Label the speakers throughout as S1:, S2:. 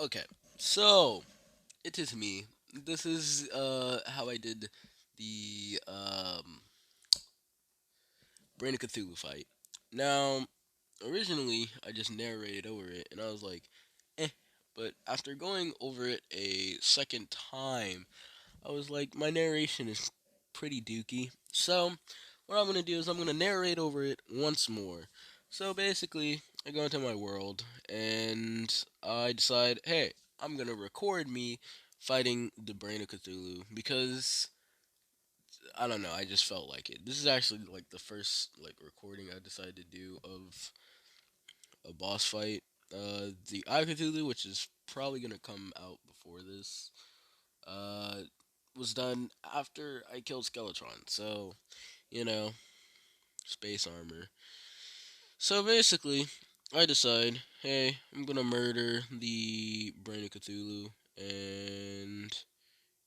S1: Okay, so it is me. This is how I did the Brain of Cthulhu fight. Now, originally I just narrated over it, and I was like, eh. But after going over it a second time, I was like, my narration is pretty dookie. So, what I'm gonna do is I'm gonna narrate over it once more. So basically, I go into my world and I decide, hey, I'm gonna record me fighting the Brain of Cthulhu because I don't know, I just felt like it. This is actually like the first like recording I decided to do of a boss fight. The Eye of Cthulhu, which is probably gonna come out before this, uh, was done after I killed Skeletron. So, you know, space armor. So basically, I decide, hey, I'm gonna murder the Brain of Cthulhu, and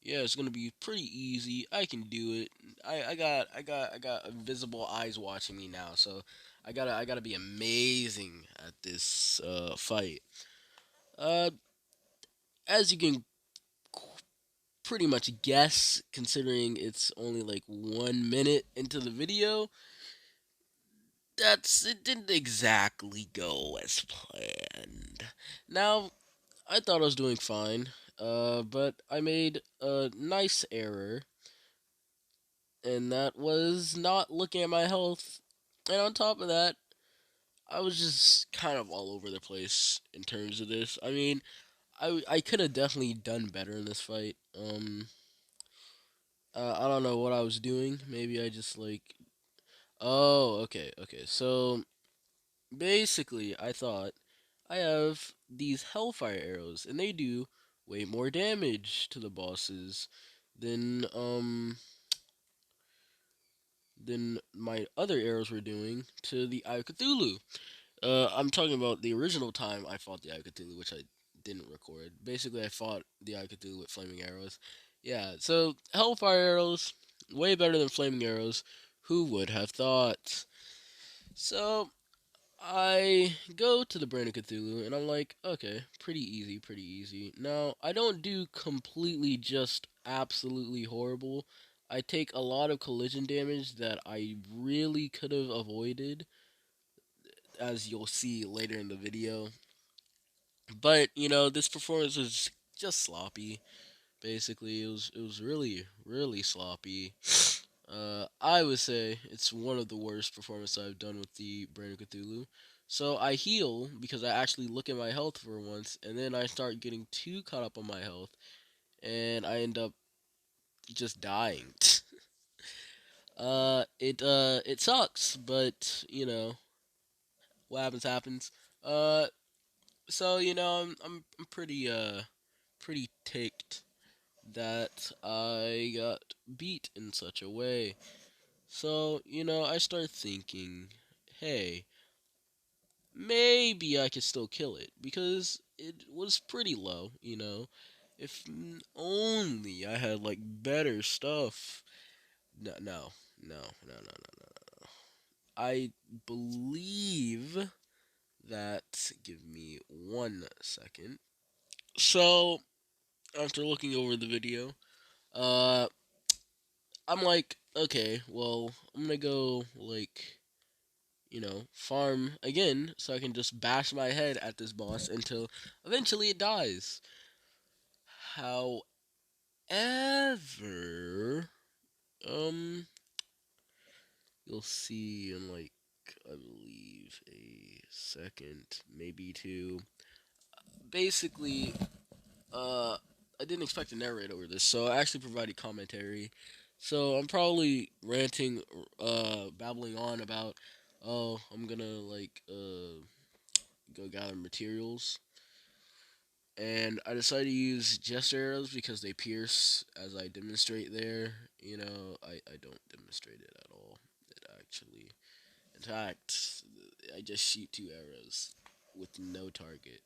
S1: yeah, it's gonna be pretty easy. I can do it. I got invisible eyes watching me now, so I gotta be amazing at this fight. Uh, as you can pretty much guess, considering it's only like 1 minute into the video, it didn't exactly go as planned. Now, I thought I was doing fine, but I made a nice error, and that was not looking at my health. And on top of that, I was just kind of all over the place in terms of this. I mean, I could have definitely done better in this fight. I don't know what I was doing. Maybe I just like. Oh, okay, okay. So basically, I thought I have these Hellfire arrows, and they do way more damage to the bosses than than my other arrows were doing to the Eye of Cthulhu. I'm talking about the original time I fought the Eye of Cthulhu, which I didn't record. Basically, I fought the Eye of Cthulhu with flaming arrows. Yeah, so Hellfire arrows, way better than flaming arrows. Who would have thought? So, I go to the Brain of Cthulhu and I'm like, okay, pretty easy, pretty easy. Now, I don't do completely just absolutely horrible. I take a lot of collision damage that I really could have avoided, as you'll see later in the video. But, this performance was just sloppy. Basically, it was really really sloppy. I would say it's one of the worst performances I've done with the Brain of Cthulhu. So I heal because I actually look at my health for once, and then I start getting too caught up on my health, and I end up just dying. It sucks, but what happens happens. Uh, so I'm pretty ticked that I got beat in such a way. So, I start thinking, hey, maybe I could still kill it because it was pretty low. If only I had like better stuff. No, no, no, no, no, no, no. I believe that. Give me 1 second. So, after looking over the video, uh, I'm like, okay, well, I'm gonna go like farm again so I can just bash my head at this boss until eventually it dies. However, um, you'll see in like, I believe a second, maybe two. Basically, I didn't expect to narrate over this, so I actually provided commentary. So I'm probably ranting, babbling on about, oh, I'm gonna like, go gather materials. And I decided to use gesture arrows because they pierce as I demonstrate there. I don't demonstrate it at all. It actually, in fact, I just shoot 2 arrows with no target.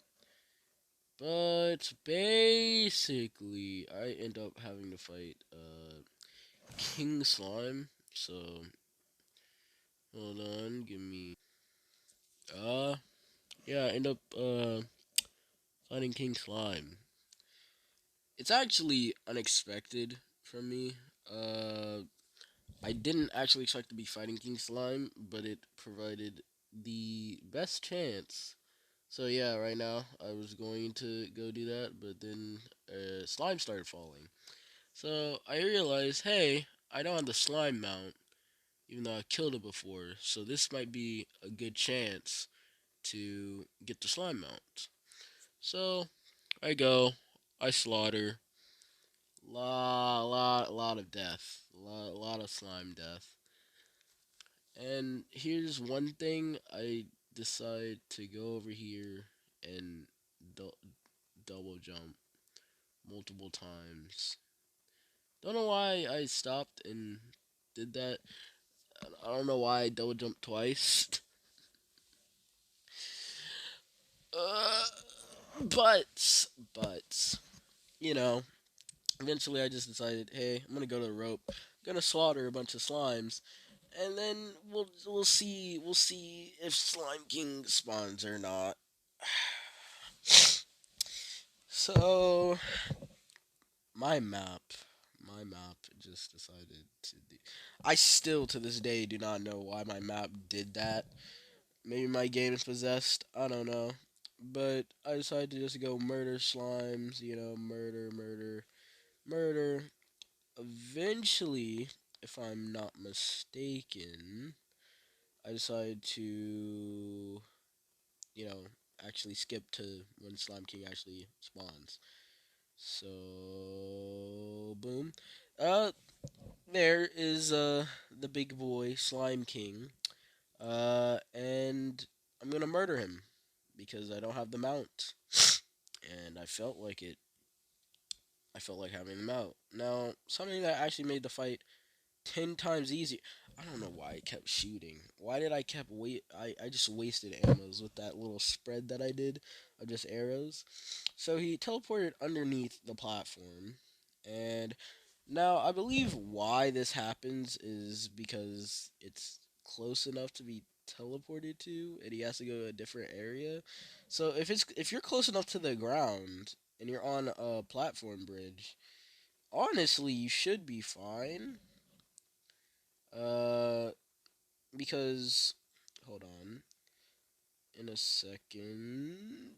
S1: But basically, I end up having to fight King Slime. So hold on, give me yeah, I end up Fighting King Slime. It's actually unexpected from me. Uh, I didn't actually expect to be fighting King Slime, but it provided the best chance. So yeah, right now I was going to go do that, but then slime started falling. So I realized, hey, I don't have the slime mount, even though I killed it before. So this might be a good chance to get the slime mount. So I go, I slaughter, lot of death, lot of slime death. And here's one thing: I decide to go over here and du- double jump multiple times. Don't know why I stopped and did that. I don't know why I double jumped twice. Uh, but you know, eventually I just decided, hey, I'm gonna go to the rope, I'm gonna slaughter a bunch of slimes, and then we'll see if Slime King spawns or not. So my map, my map just decided to. I still to this day do not know why my map did that. Maybe my game is possessed. I don't know. But I decided to just go murder slimes. Murder, murder, murder. Eventually, if I'm not mistaken, I decided to, you know, actually skip to when Slime King actually spawns. So, boom. Uh, there is the big boy Slime King. And I'm gonna murder him because I don't have the mount, and I felt like it. I felt like having the mount. Now, something that actually made the fight 10 times easier. I don't know why I kept shooting. Why did I kept wait? I just wasted ammos with that little spread that I did of just arrows. So he teleported underneath the platform, and now I believe why this happens is because it's close enough to be teleported to, and he has to go to a different area. So if you're close enough to the ground and you're on a platform bridge, honestly you should be fine. Uh, because hold on, in a second.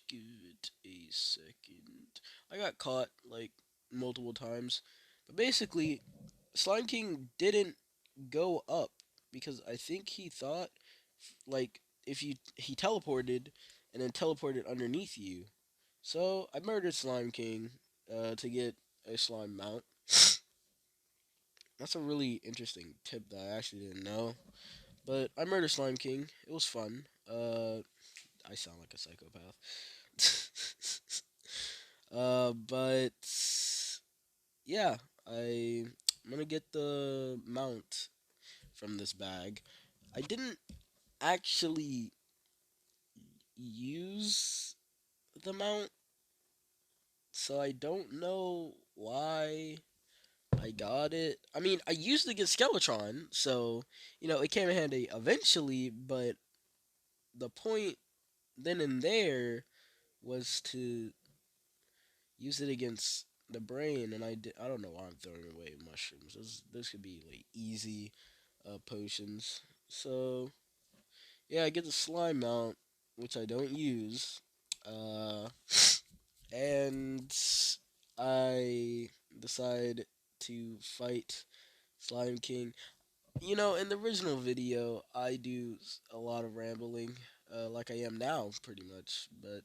S1: Give it a second. I got caught like multiple times, but basically, Slime King didn't go up because I think he thought like if you he teleported and then teleported underneath you. So I murdered Slime King to get a slime mount. That's a really interesting tip that I actually didn't know. But I murdered Slime King. It was fun. I sound like a psychopath. But yeah, I'm gonna get the mount from this bag. I didn't actually use the mount, so I don't know why I got it. I mean, I used it against Skeletron, so it came in handy eventually. But the point then and there was to use it against the brain, and I don't know why I'm throwing away mushrooms. Those could be like easy potions. So yeah, I get the slime mount, which I don't use, uh, and I decide to fight Slime King. In the original video, I do a lot of rambling, like I am now, pretty much. But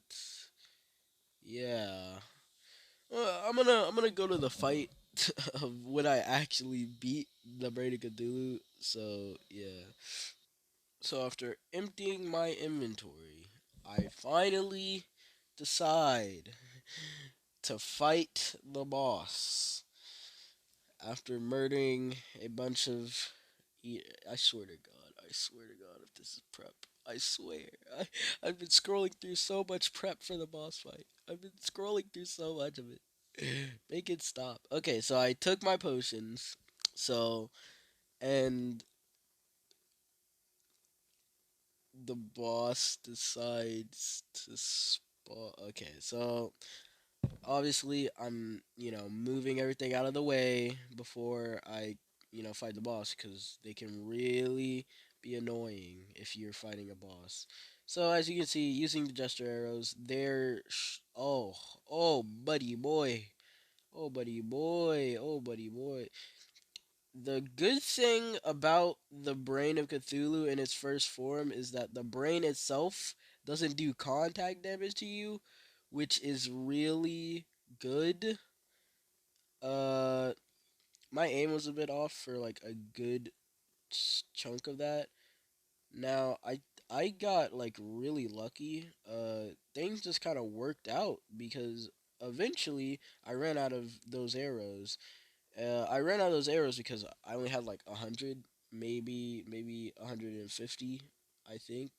S1: yeah, I'm gonna go to the fight of when I actually beat the Braid of Cthulhu. So yeah. So after emptying my inventory, I finally decide to fight the boss after murdering a bunch of. I swear to God, I swear to God, if this is prep, I swear. I've been scrolling through so much prep for the boss fight. I've been scrolling through so much of it. Make it stop. Okay, so I took my potions. So, and the boss decides to Okay, so obviously I'm moving everything out of the way before I fight the boss because they can really be annoying if you're fighting a boss. So as you can see, using the gesture arrows, oh buddy boy, oh buddy boy, oh buddy boy. The good thing about the brain of Cthulhu in its first form is that the brain itself doesn't do contact damage to you, which is really good. Uh, my aim was a bit off for like a good chunk of that. Now I got like really lucky. Things just kind of worked out because eventually I ran out of those arrows. I ran out of those arrows because I only had like 100, maybe 150, I think.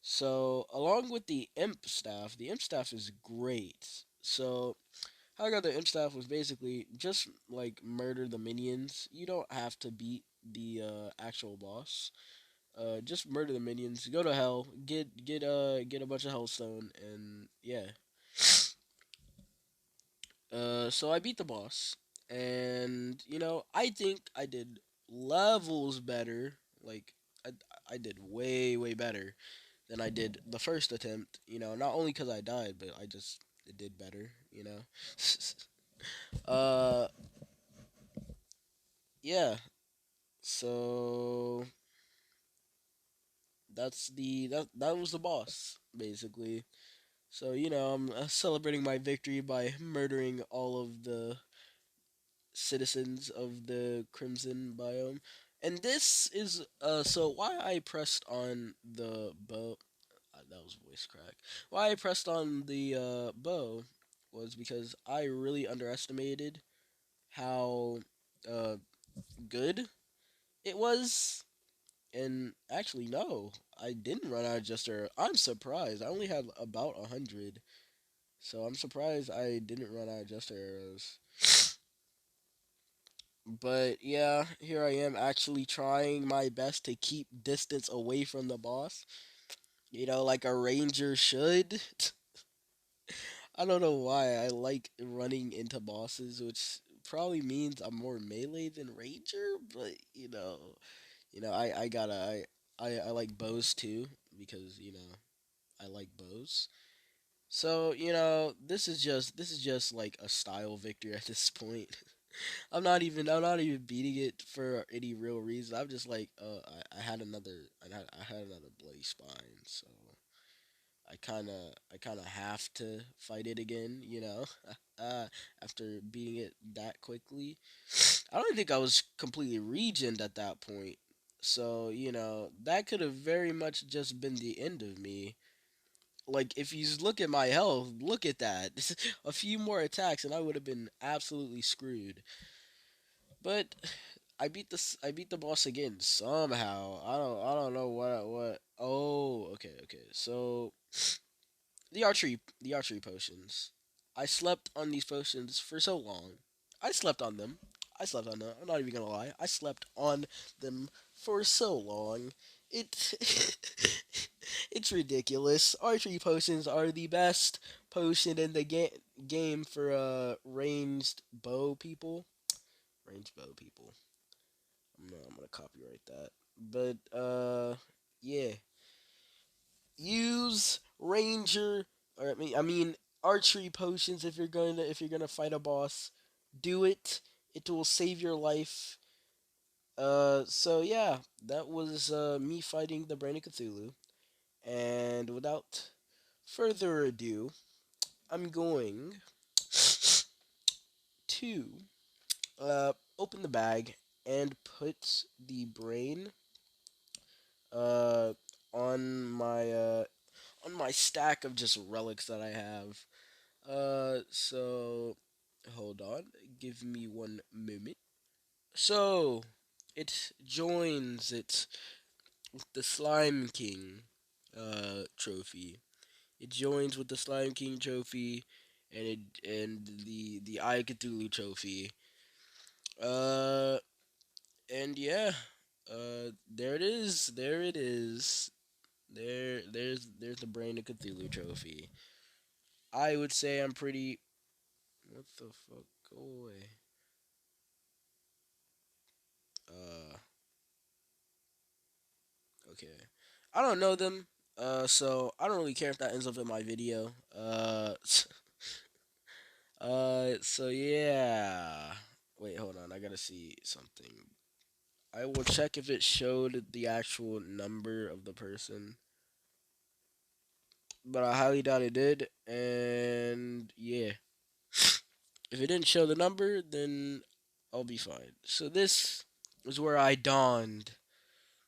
S1: So along with the imp staff is great. So how I got the imp staff was basically just like murder the minions. You don't have to beat the actual boss. Just murder the minions. Go to hell. Get a bunch of hellstone, and yeah. So I beat the boss, and I think I did levels better. Like I I did way better than I did the first attempt. Not only because I died, but I just did better. uh, yeah. So that was the boss basically. So I'm celebrating my victory by murdering all of the citizens of the Crimson biome. And this is so why I pressed on the bow. That was voice crack. Why I pressed on the bow was because I really underestimated how uh, good it was. And actually, no, I didn't run out of Jester. I'm surprised. I only had about 100. So I'm surprised I didn't run out of Jester arrows. But yeah, here I am actually trying my best to keep distance away from the boss. Like a ranger should. I don't know why I like running into bosses, which probably means I'm more melee than ranger, but I gotta I like bows too because I like bows. So, this is just like a style victory at this point. I'm not even beating it for any real reason. I'm just like, I had another bloody spine, so I kinda have to fight it again, uh, after beating it that quickly. I don't think I was completely regened at that point. So, that could have very much just been the end of me. Like, if you look at my health, look at that. A few more attacks and I would have been absolutely screwed. But I beat the boss again somehow. I don't know what. Oh, okay. So the archery potions. I slept on these potions for so long. I slept on them. I slept on them. I'm not even gonna lie. I slept on them for so long. It it's ridiculous. Archery potions are the best potion in the game for ranged bow people. Ranged bow people. I'm gonna copyright that. But yeah, use ranger or I mean archery potions if you're gonna fight a boss. Do it. It will save your life. So yeah, that was me fighting the Brain of Cthulhu. And without further ado, I'm going to open the bag and put the brain uh on my stack of just relics that I have. So hold on, give me one moment. So it joins it with the Slime King trophy. It joins with the Slime King trophy and the Eye Cthulhu trophy. Uh and yeah, there it is. There it is. There's the Brain of Cthulhu trophy. I would say I'm pretty. What the fuck? Go away. Uh, okay. I don't know them. So I don't really care if that ends up in my video. So yeah. Wait, hold on. I gotta see something. I will check if it showed the actual number of the person, but I highly doubt it did. And yeah, if it didn't show the number, then I'll be fine. So this is where I donned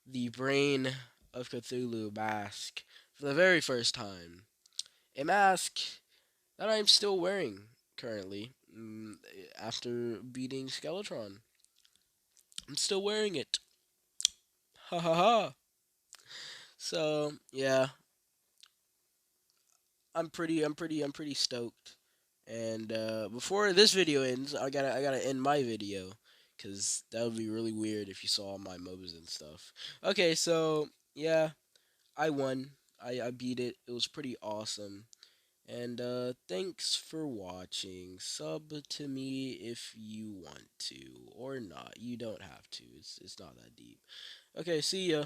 S1: the Brain of Cthulhu mask for the very first time. A mask that I'm still wearing currently after beating Skeletron. I'm still wearing it. Ha ha ha. So yeah, I'm pretty stoked. And before this video ends, I gotta end my video, cause that would be really weird if you saw all my moves and stuff. Okay, so yeah, I won. I beat it. It was pretty awesome. And thanks for watching. Sub to me if you want to, or not. You don't have to. It's not that deep. Okay, see ya.